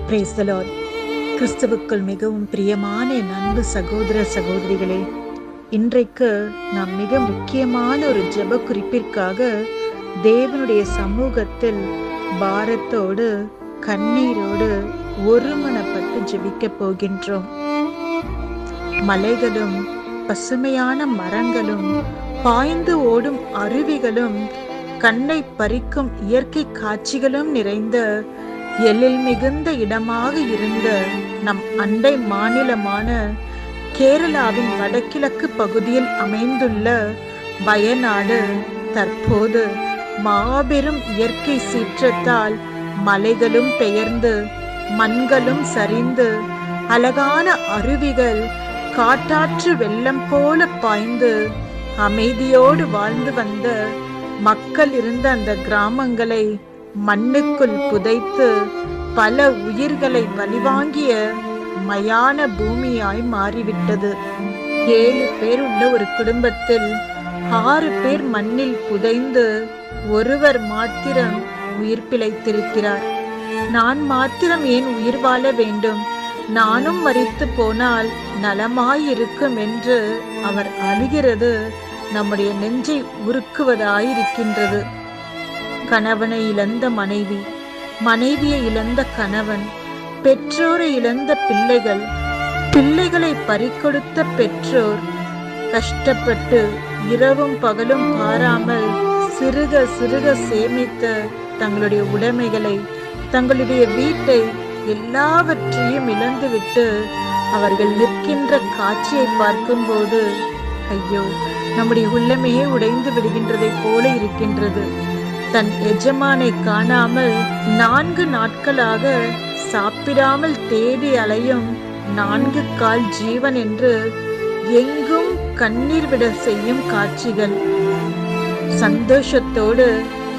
Praise the Lord. கிறிஸ்துவுக்குள் மிகவும் பிரியமான என் அன்பு சகோதர சகோதரிகளே, இன்றைக்கு நாம் மிக முக்கியமான ஒரு ஜெப குறிப்பிற்காக தேவனுடைய சமூகத்தில் பாரத்தோடு கண்ணீரோடு ஒருமனப்பட்டு ஜெபிக்க போகின்றோம். மலைகளும் பசுமையான மரங்களும் பாய்ந்து ஓடும் அருவிகளும் கண்ணை பறிக்கும் இயற்கை காட்சிகளும் நிறைந்த எழில் மிகுந்த இடமாக இருந்த நம் அண்டை மாநிலமான கேரளாவின் வடகிழக்கு பகுதியில் அமைந்துள்ள வயநாடு தற்போது மாபெரும் இயற்கை சீற்றத்தால் மலைகளும் பெயர்ந்து மண்களும் சரிந்து அழகான அருவிகள் காட்டாற்று வெள்ளம் போல பாய்ந்து அமைதியோடு வாழ்ந்து வந்த மக்கள் இருந்த அந்த கிராமங்களை மண்ணுக்குள் புதைத்து பல உயிர்களை பலிவாங்கிய மயான பூமியாய் மாறிவிட்டது. 7 பேர் உள்ள ஒரு குடும்பத்தில் 6 பேர் மண்ணில் புதைந்து ஒருவர் மாத்திரம் உயிர் பிழைத்திருக்கிறார். நான் மாத்திரம் ஏன் உயிர் வாழ வேண்டும்? நானும் மரித்து போனால் நலமாயிருக்கும் என்று அவர் அழுகிறது நம்முடைய நெஞ்சை உருக்குவதாயிருக்கின்றது. கணவனை இழந்த மனைவி, மனைவியை இழந்த கணவன், பெற்றோரை இழந்த பிள்ளைகள், பிள்ளைகளை பறிகொடுத்த பெற்றோர், கஷ்டப்பட்டு இரவும் பகலும் பாராமல் சிறுக சிறுக சேமித்த தங்களுடைய உடைமைகளை, தங்களுடைய வீட்டை எல்லாவற்றையும் இழந்துவிட்டு அவர்கள் நிற்கின்ற காட்சியை பார்க்கும்போது ஐயோ, நம்முடைய உள்ளமே உடைந்து விடுகின்றதை போல இருக்கின்றது. தன் எஜமானை காணாமல் 4 நாட்களாக சாப்பிடாமல் தேடி அலையும் 4 கால் ஜீவன் என்று எங்கும் கண்ணீர் விட செய்யும் காட்சிகள். சந்தோஷத்தோடு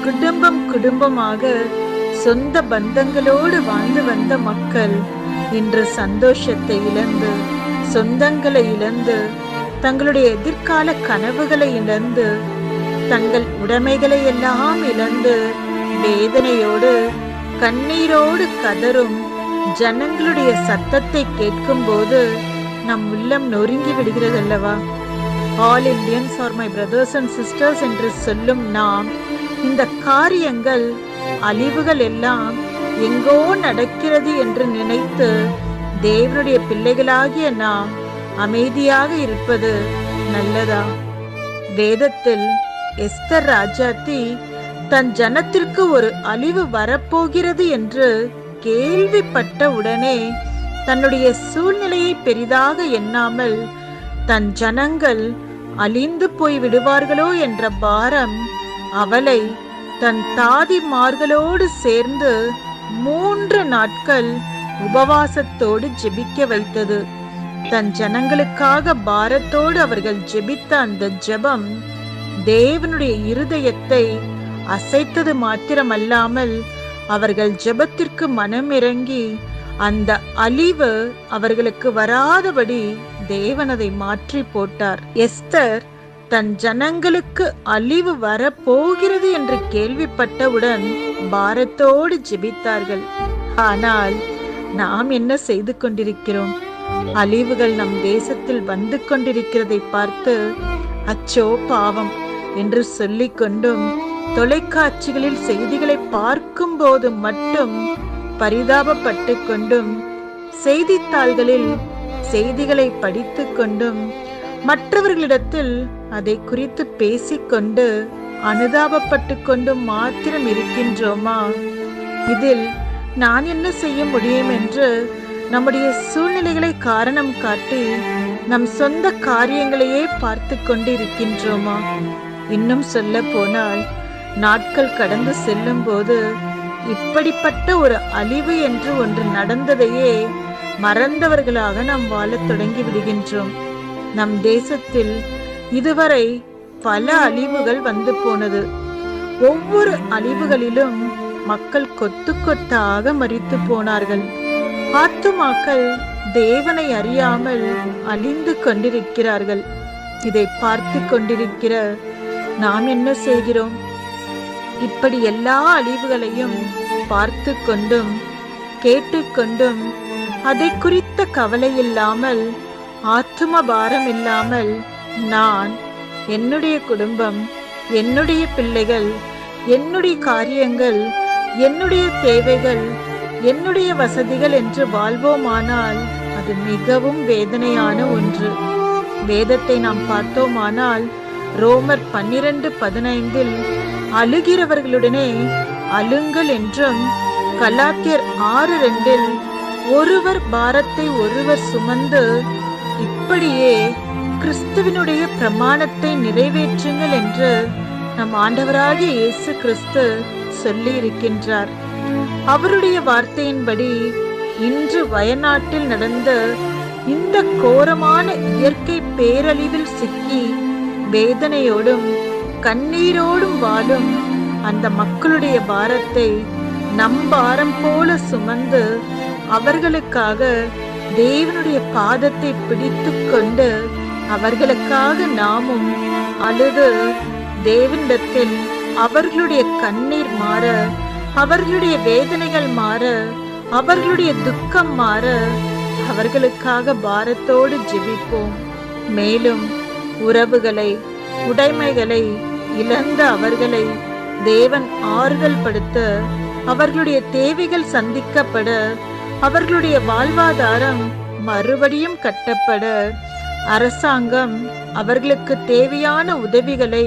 குடும்பம் குடும்பமாக சொந்த பந்தங்களோடு வாழ்ந்து வந்த மக்கள் இன்று சந்தோஷத்தை இழந்து, சொந்தங்களை இழந்து, தங்களுடைய எதிர்கால கனவுகளை இழந்து, தங்கள் உடைமைகளை எல்லாம் இழந்து வேதனையோடு கண்ணீரோடு கதறும் ஜனங்களுடைய சத்தத்தை கேட்கும் போது நம் உள்ளம் நொறுங்கி விடுகிறது அல்லவா? All Indians are my brothers and sisters என்று சொல்லும் நாம் இந்த காரியங்கள், அழிவுகள் எல்லாம் எங்கோ நடக்கிறது என்று நினைத்து தேவனுடைய பிள்ளைகளாகிய நாம் அமைதியாக இருப்பது நல்லதா? வேதத்தில் எஸ்தர் ராஜாத்தி தன் ஜனத்திற்கு ஒரு அழிவு வரப்போகிறது என்று கேள்விப்பட்ட உடனே தன்னுடைய சூழ்நிலையை பெரிதாக எண்ணாமல் தன் ஜனங்கள் அழிந்து போய் விடுவார்களோ என்ற பாரம் அவளை தன் தாதிமார்களோடு சேர்ந்து 3 நாட்கள் உபவாசத்தோடு ஜெபிக்க வைத்தது. தன் ஜனங்களுக்காக பாரத்தோடு அவர்கள் ஜெபித்த அந்த ஜெபம் தேவனுடைய இருதயத்தை அசைத்தது மாத்திரமல்லாமல் அவர்கள் ஜெபத்திற்கு மனமிறங்கி அந்த அழிவு அவர்களுக்கு வராதபடி தேவன் அதை மாற்றி போட்டார். எஸ்தர் தன் ஜனங்களுக்கு அழிவு வரப்போகிறது என்று கேள்விப்பட்டவுடன் பாரத்தோடு ஜெபித்தார்கள். ஆனால் நாம் என்ன செய்து கொண்டிருக்கிறோம்? அழிவுகள் நம் தேசத்தில் வந்து கொண்டிருக்கிறதை பார்த்து அச்சோ பாவம் என்று சொல்லிக் கொண்டும், தொலைக்காட்சிகளில் செய்திகளை பார்க்கும் போது மட்டும் பரிதாபப்பட்டு கொண்டும், செய்தித்தாள்களில் செய்திகளை படித்து கொண்டும், மற்றவர்களிடத்தில் அதை குறித்து பேசிக்கொண்டு அனுதாபப்பட்டு கொண்டும் மாத்திரம் இருக்கின்றோமா? இதில் நான் என்ன செய்ய முடியும் என்று நம்முடைய சூழ்நிலைகளை காரணம் காட்டி நம் சொந்த காரியங்களையே பார்த்து கொண்டு இருக்கின்றோமா? இன்னும் சொல்ல போனால் நாட்கள் கடந்து செல்லும் போது இப்படிப்பட்ட ஒரு அழிவு என்று ஒன்று நடந்ததையே மறந்தவர்களாக நாம் வாழத் தொடங்கி விடுகின்றோம். நம் தேசத்தில் இதுவரை பல அழிவுகள் வந்து போனது. ஒவ்வொரு அழிவுகளிலும் மக்கள் கொத்து கொத்தாக மரித்து போனார்கள். ஆத்துமாக்கள் தேவனை அறியாமல் அழிந்து கொண்டிருக்கிறார்கள். இதை பார்த்து கொண்டிருக்கிற நாம் என்ன செய்கிறோம்? இப்படி எல்லா அழிவுகளையும் பார்த்து கொண்டும் கேட்டுக்கொண்டும் அதை குறித்த கவலை இல்லாமல், ஆத்தும பாரம் இல்லாமல், நான், என்னுடைய குடும்பம், என்னுடைய பிள்ளைகள், என்னுடைய காரியங்கள், என்னுடைய தேவைகள், என்னுடைய வசதிகள் என்று வாழ்வோமானால் அது மிகவும் வேதனையான ஒன்று. வேதத்தை நாம் பார்த்தோமானால் ரோமர் 12:15 அழுகிறவர்களுடனே அழுங்கள் என்றும், கலாத்தியர் 6:2 ஒருவர் பாரத்தை ஒருவர் சுமந்து இப்படியே கிறிஸ்துவினுடைய பிரமாணத்தை நிறைவேற்றுங்கள் என்று நம் ஆண்டவராகிய இயேசு கிறிஸ்து சொல்லி இருக்கின்றார். அவருடைய வார்த்தையின்படி இன்று வயநாட்டில் நடந்த இந்த கோரமான இயற்கை பேரழிவில் சிக்கி வேதனையோடும் கண்ணீரோடும் வாழும் அந்த மக்களுடைய பாரத்தை நம் பாரம் போல சுமந்து அவர்களுக்காக தேவனுடைய பாதத்தை பிடித்து கொண்டு அவர்களுக்காக நாமும் அழுது தேவனிடத்தில் அவர்களுடைய கண்ணீர் மாற, அவர்களுடைய வேதனைகள் மாற, அவர்களுடைய துக்கம் மாற அவர்களுக்காக பாரத்தோடு ஜெபிப்போம். மேலும் உறவுகளை, உடைமைகளை இழந்த அவர்களை தேவன் ஆறுதல் படுத்த, அவர்களுடைய தேவைகள் சந்திக்கப்பட, அவர்களுடைய வாழ்வாதாரம் மறுபடியும் கட்டப்பட, அரசாங்கம் அவர்களுக்கு தேவையான உதவிகளை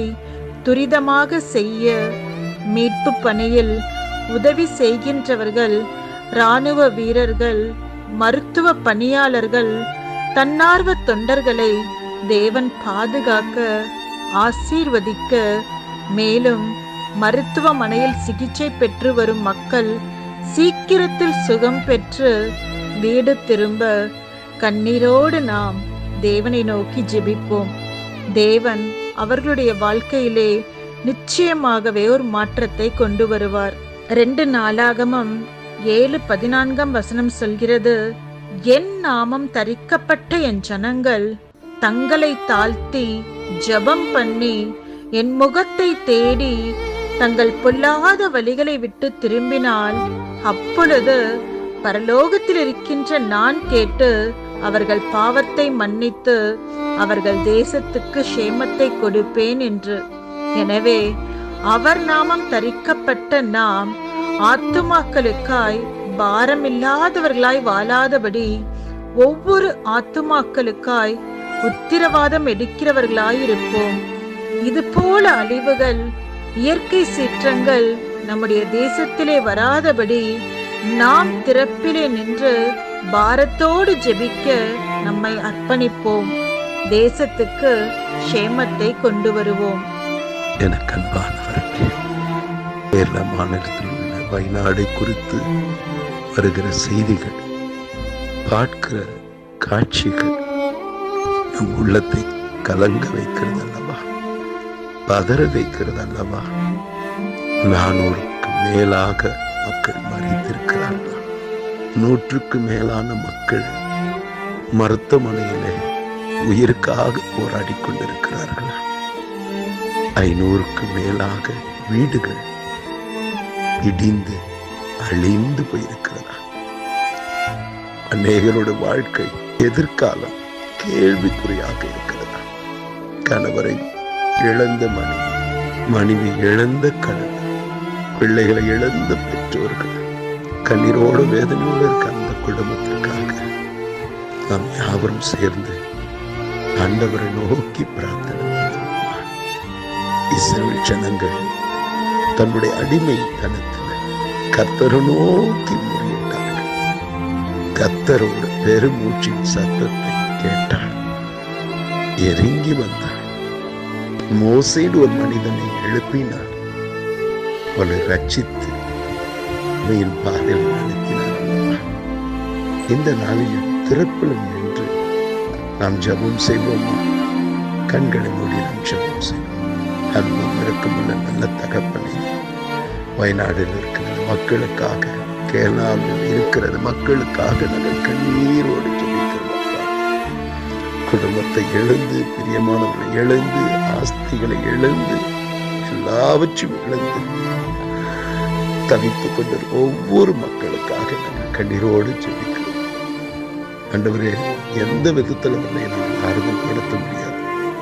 துரிதமாக செய்ய, மீட்பு பணியில் உதவி செய்கின்றவர்கள், இராணுவ வீரர்கள், மருத்துவ பணியாளர்கள், தன்னார்வ தொண்டர்களை தேவன் பாதுகாக்க, ஆசீர்வதிக்க, மேலும் மருத்துவமனையில் சிகிச்சை பெற்று வரும் மக்கள் சீக்கிரத்தில் சுகம் பெற்று வீடு திரும்ப கண்ணீரோடு நாம் தேவனை நோக்கி ஜெபிப்போம். தேவன் அவர்களுடைய வாழ்க்கையிலே நிச்சயமாகவே ஒரு மாற்றத்தை கொண்டு வருவார். 2 நாளாகமம் 7:14 சொல்கிறது, என் நாமம் தரிக்கப்பட்ட என் ஜனங்கள் தங்களை தாழ்த்தி ஜெபம் பண்ணி என் முகத்தை தேடி தங்கள் பொல்லாத வழிகளை விட்டு திரும்பினால், அப்பொழுது பரலோகத்தில் இருக்கின்ற நான் கேட்டு அவர்கள் பாவத்தை மன்னித்து அவர்கள் தேசத்துக்கு சேமத்தை கொடுப்பேன் என்று. எனவே அவர் நாமம் தரிக்கப்பட்ட நாம் ஆத்துமாக்களுக்காய் பாரமில்லாதவர்களாய் வாழாதபடி ஒவ்வொரு ஆத்துமாக்களுக்காய் உத்திரவாதம் எடுக்கிறவர்களாய் இருப்போம். இது போல அழிவுகள், இயற்கை சீற்றங்கள் நம்முடைய தேசத்திலே வராதபடி நாம் திறப்பிலே நின்று பாரத்தோடு ஜெபிக்க நம்மை அர்ப்பணிப்போம். தேசத்துக்கு சேமத்தை கொண்டு வருவோம். எனக்கு அன்பானவர்களே, கேரள மாநிலத்தில் உள்ள வயநாடு குறித்து வருகிற செய்திகள், பார்க்கிற காட்சிகள் நம் உள்ளத்தை கலங்க வைக்கிறது அல்லவா, பதற வைக்கிறது அல்லவா. 400க்கு மேலாக மக்கள் மறித்திருக்கிறார்கள். 100க்கு மேலான மக்கள் மருத்துவமனையிலே உயிருக்காக போராடி கொண்டிருக்கிறார்கள். 500க்கு மேலாக வீடுகள் இடிந்து அழிந்து போயிருக்கிறதா. அநேகரோட வாழ்க்கை, எதிர்காலம் கேள்விக்குறியாக இருக்கிறதா. கணவரை இழந்த மனைவி இழந்த கணவர், பிள்ளைகளை இழந்த பெற்றோர்கள், கண்ணீரோடு வேதனையோடு இருக்க அந்த குடும்பத்திற்காக நாம் யாவரும் சேர்ந்து ஆண்டவரை நோக்கி பிரார்த்தனை பண்ணுவோமா. இஸ்ரவேல் ஜனங்கள் தன்னுடைய அடிமைத்தனத்தில் கர்த்தரை நோக்கி முறையிட்டார்கள். கர்த்தரோட பெருமூச்சின் சத்தத்தை கேட்டார், இறங்கி வந்தார். மோசேடு ஒரு மனிதனை எழுப்பினார், அவளை ரட்சித்து பாதையில் நடத்தினார். இந்த நாளில் திறப்பிலும் நின்று நாம் ஜெபம் செய்வோமா? கண்களை மூடி நாம் ஜெபம் செய்வோம். அன்பும் இருக்குமுள்ள நல்ல தகப்பனே, வயநாடில் இருக்கிற மக்களுக்காக, கேரளாவில் இருக்கிற மக்களுக்காக நாங்கள் கண்ணீரோடு ஜெபிக்கிறோம். குடும்பத்தை இழந்து, பிரியமானவர்களை இழந்து, ஆஸ்திகளை இழந்து, எல்லாவற்றையும் இழந்து தவித்துக் கொண்டிருக்கும் ஒவ்வொரு மக்களுக்காக நாங்கள் கண்ணீரோடு ஜெபிக்கிறோம். ஆண்டவரே, எந்த விதத்தில் அவர்களை நாங்கள் ஆறுதல் படுத்த முடியாது.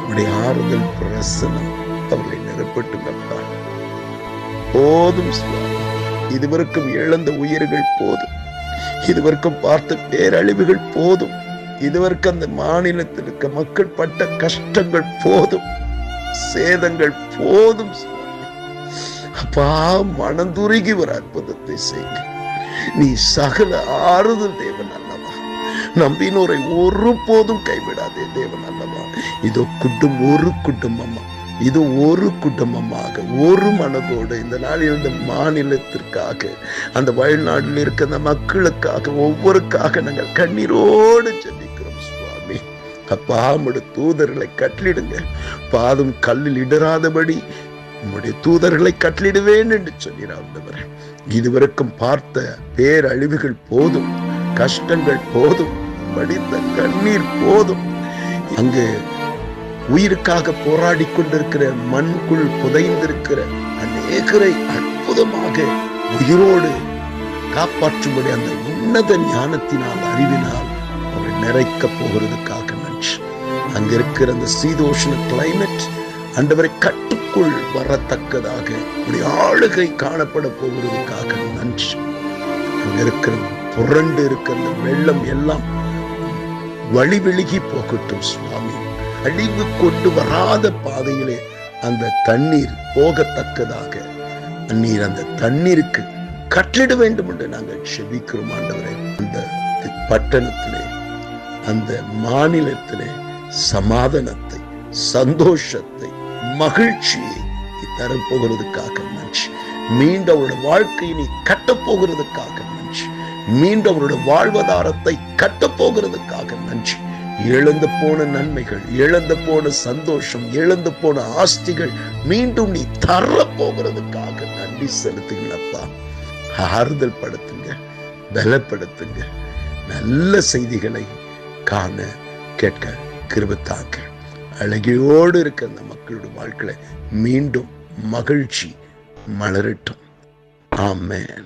உடைய ஆறுதல் பிரசனம் அவர்களை நிரப்பட்டுங்கப்பா. போதும் சுவாமி, இதுவரைக்கும் இழந்த உயிர்கள் போதும், இதுவரைக்கும் பார்த்த பேரழிவுகள் போதும், இதுவரைக்கும் அந்த மாநிலத்தில் இருக்க மக்கள் பட்ட கஷ்டங்கள் போதும், சேதங்கள் போதும் சுவாமி. அப்பா, மனதுருகி ஒரு அற்புதத்தை செய்ய நீ சகல ஆறுதல் தேவன் அல்லவா. நம்பினோரை ஒரு போதும் கைவிடாதே தேவன் அல்லவா. இதோ ஒரு குடும்பமா, இது ஒரு குடும்பமாக ஒரு மனதோடு இந்த நாளில் இந்த மாநிலத்திற்காக, அந்த வயல்நாட்டில் இருக்க அந்த மக்களுக்காக, ஒவ்வொருக்காக நாங்கள் கண்ணீரோடு ஜெபிக்கிறோம் சுவாமி. அப்பா, உம்முடைய தூதர்களை கட்டளிடுங்க. பாதம் கல்லில் இடராதபடி உம்முடைய தூதர்களை கட்டளிடுவேன் என்று சொல்கிறார். இதுவரைக்கும் பார்த்த பேரழிவுகள் போதும், கஷ்டங்கள் போதும், வடித்த கண்ணீர் போதும். அங்கு உயிருக்காக போராடி கொண்டிருக்கிற, மண்குள் புதைந்திருக்கிற அநேகரை அற்புதமாக உயிரோடு காப்பாற்றும்படி அந்த உன்னத ஞானத்தினால், அறிவினால் அவர்கள் நிறைக்க போகிறதுக்காக நன்றி. அங்க இருக்கிற அந்த சீதோஷ்ண கிளைமேட் ஆண்டவரை கட்டுக்குள் வரத்தக்கதாக ஒரு ஆளுகை காணப்பட போகிறதுக்காக நன்றி. அங்க இருக்கிற புரண்டு இருக்கிற வெள்ளம் எல்லாம் வழி விலகி போகட்டும் சுவாமி. அழிவு கொண்டு வராத பாதையிலே அந்த தண்ணீர் போகத்தக்கதாக நீர் அந்த தண்ணீருக்கு கட்டளிட வேண்டும் என்று நாங்கள் செபிக்கிறோம் ஆண்டவரே. அந்த பட்டணத்திலே, அந்த மாநிலத்திலே சமாதானத்தை, சந்தோஷத்தை, மகிழ்ச்சியை தரப்போகிறதுக்காக நன்றி. மீண்டும் அவருடைய வாழ்க்கையை நீ கட்டப்போகிறதுக்காக நன்றி. மீண்டும் அவருடைய வாழ்வாதாரத்தை கட்டப்போகிறதுக்காக நன்றி. இழந்து போன நன்மைகள், இழந்து போன சந்தோஷம், இழந்து போன ஆஸ்திகள் மீண்டும் நீ தரப்போகிறதுக்காக நன்றி செலுத்துங்களப்பா. ஆறுதல் படுத்துங்க, பலப்படுத்துங்க. நல்ல செய்திகளை காண கேட்க கிருபைத்தாங்க. அழகியோடு இருக்க அந்த மக்களுடைய வாழ்க்கையில மீண்டும் மகிழ்ச்சி மலரட்டும். ஆமென்.